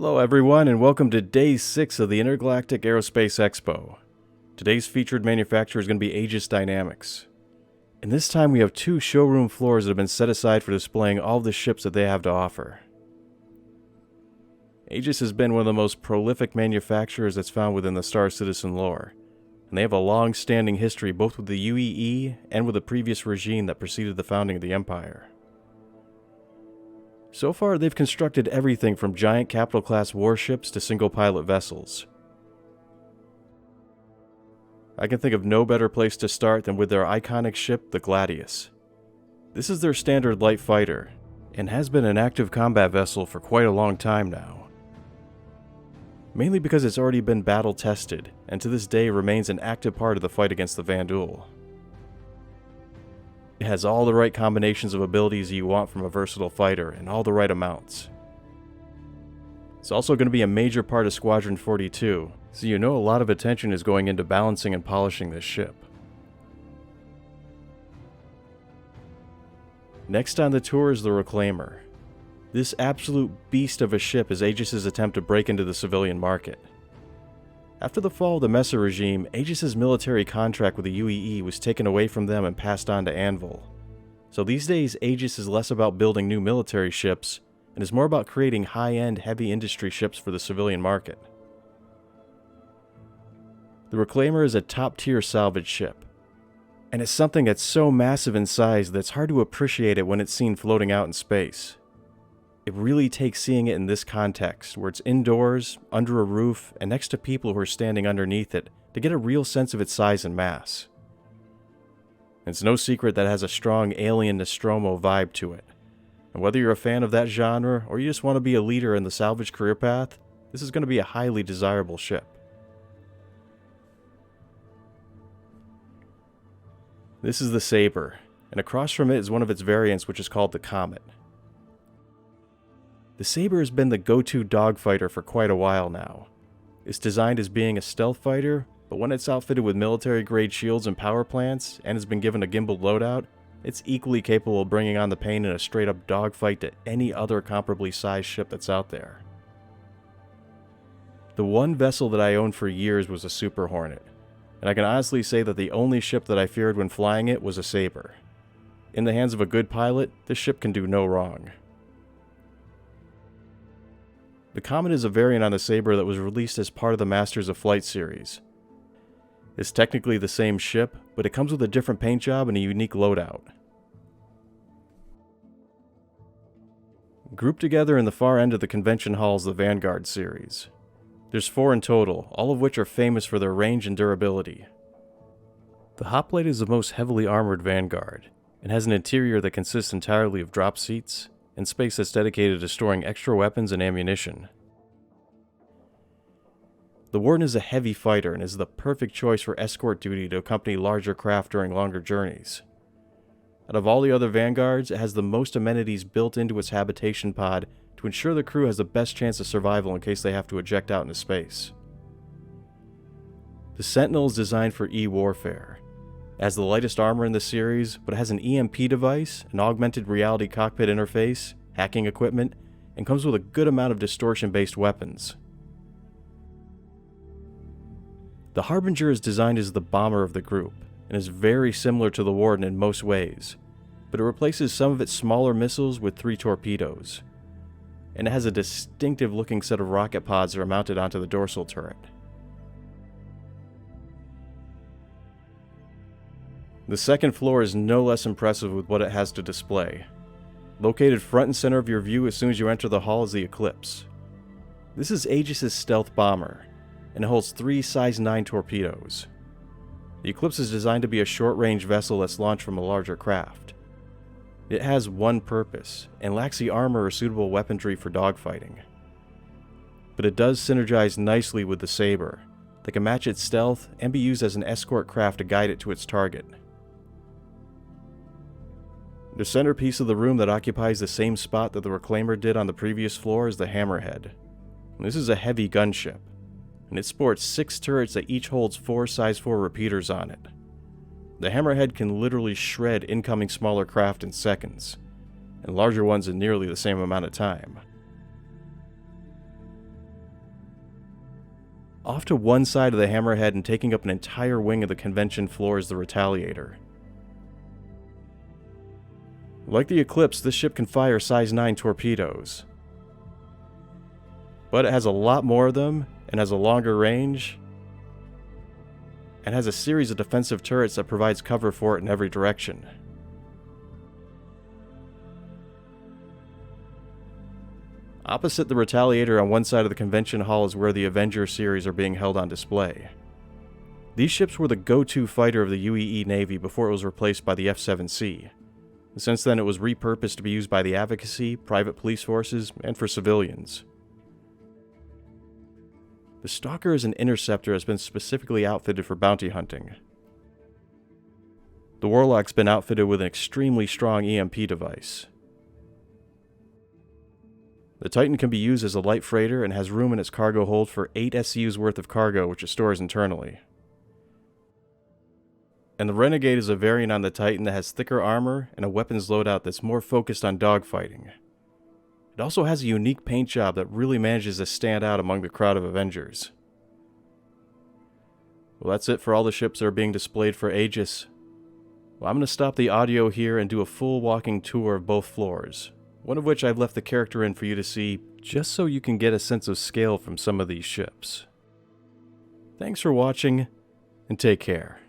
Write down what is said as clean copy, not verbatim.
Hello everyone and welcome to Day 6 of the Intergalactic Aerospace Expo. Today's featured manufacturer is going to be AEGIS Dynamics. And this time we have two showroom floors that have been set aside for displaying all of the ships that they have to offer. AEGIS has been one of the most prolific manufacturers that's found within the Star Citizen lore, and they have a long-standing history both with the UEE and with the previous regime that preceded the founding of the Empire. So far, they've constructed everything from giant capital-class warships to single-pilot vessels. I can think of no better place to start than with their iconic ship, the Gladius. This is their standard light fighter, and has been an active combat vessel for quite a long time now. Mainly because it's already been battle-tested, and to this day remains an active part of the fight against the Vanduul. It has all the right combinations of abilities you want from a versatile fighter, and all the right amounts. It's also going to be a major part of Squadron 42, so you know a lot of attention is going into balancing and polishing this ship. Next on the tour is the Reclaimer. This absolute beast of a ship is Aegis' attempt to break into the civilian market. After the fall of the Mesa regime, Aegis' military contract with the UEE was taken away from them and passed on to Anvil. So these days, Aegis is less about building new military ships, and is more about creating high-end, heavy industry ships for the civilian market. The Reclaimer is a top-tier salvage ship, and it's something that's so massive in size that it's hard to appreciate it when it's seen floating out in space. It really takes seeing it in this context, where it's indoors, under a roof, and next to people who are standing underneath it, to get a real sense of its size and mass. It's no secret that it has a strong alien Nostromo vibe to it. And whether you're a fan of that genre, or you just want to be a leader in the salvage career path, this is going to be a highly desirable ship. This is the Saber, and across from it is one of its variants which is called the Comet. The Saber has been the go-to dogfighter for quite a while now. It's designed as being a stealth fighter, but when it's outfitted with military-grade shields and power plants, and has been given a gimbaled loadout, it's equally capable of bringing on the pain in a straight-up dogfight to any other comparably sized ship that's out there. The one vessel that I owned for years was a Super Hornet, and I can honestly say that the only ship that I feared when flying it was a Saber. In the hands of a good pilot, this ship can do no wrong. The Comet is a variant on the Saber that was released as part of the Masters of Flight series. It's technically the same ship, but it comes with a different paint job and a unique loadout. Grouped together in the far end of the convention hall is the Vanguard series. There's 4 in total, all of which are famous for their range and durability. The Hoplite is the most heavily armored Vanguard, and has an interior that consists entirely of drop seats, and space that's dedicated to storing extra weapons and ammunition. The Warden is a heavy fighter and is the perfect choice for escort duty to accompany larger craft during longer journeys. Out of all the other Vanguards, it has the most amenities built into its habitation pod to ensure the crew has the best chance of survival in case they have to eject out into space. The Sentinel is designed for E-warfare. It has the lightest armor in the series, but it has an EMP device, an augmented reality cockpit interface, hacking equipment, and comes with a good amount of distortion-based weapons. The Harbinger is designed as the bomber of the group, and is very similar to the Warden in most ways, but it replaces some of its smaller missiles with 3 torpedoes, and it has a distinctive looking set of rocket pods that are mounted onto the dorsal turret. The second floor is no less impressive with what it has to display. Located front and center of your view as soon as you enter the hall is the Eclipse. This is Aegis' stealth bomber, and it holds 3 size 9 torpedoes. The Eclipse is designed to be a short-range vessel that's launched from a larger craft. It has one purpose, and lacks the armor or suitable weaponry for dogfighting. But it does synergize nicely with the Saber, that can match its stealth and be used as an escort craft to guide it to its target. The centerpiece of the room that occupies the same spot that the Reclaimer did on the previous floor is the Hammerhead. This is a heavy gunship, and it sports 6 turrets that each holds 4 size 4 repeaters on it. The Hammerhead can literally shred incoming smaller craft in seconds, and larger ones in nearly the same amount of time. Off to one side of the Hammerhead and taking up an entire wing of the convention floor is the Retaliator. Like the Eclipse, this ship can fire size 9 torpedoes. But it has a lot more of them, and has a longer range, and has a series of defensive turrets that provides cover for it in every direction. Opposite the Retaliator on one side of the convention hall is where the Avenger series are being held on display. These ships were the go-to fighter of the UEE Navy before it was replaced by the F-7C. Since then it was repurposed to be used by the advocacy, private police forces, and for civilians. The Stalker is an interceptor that has been specifically outfitted for bounty hunting. The Warlock's been outfitted with an extremely strong EMP device. The Titan can be used as a light freighter and has room in its cargo hold for 8 SCU's worth of cargo, which it stores internally. And the Renegade is a variant on the Titan that has thicker armor and a weapons loadout that's more focused on dogfighting. It also has a unique paint job that really manages to stand out among the crowd of Avengers. Well, that's it for all the ships that are being displayed for AEGIS. Well, I'm going to stop the audio here and do a full walking tour of both floors, one of which I've left the character in for you to see, just so you can get a sense of scale from some of these ships. Thanks for watching, and take care.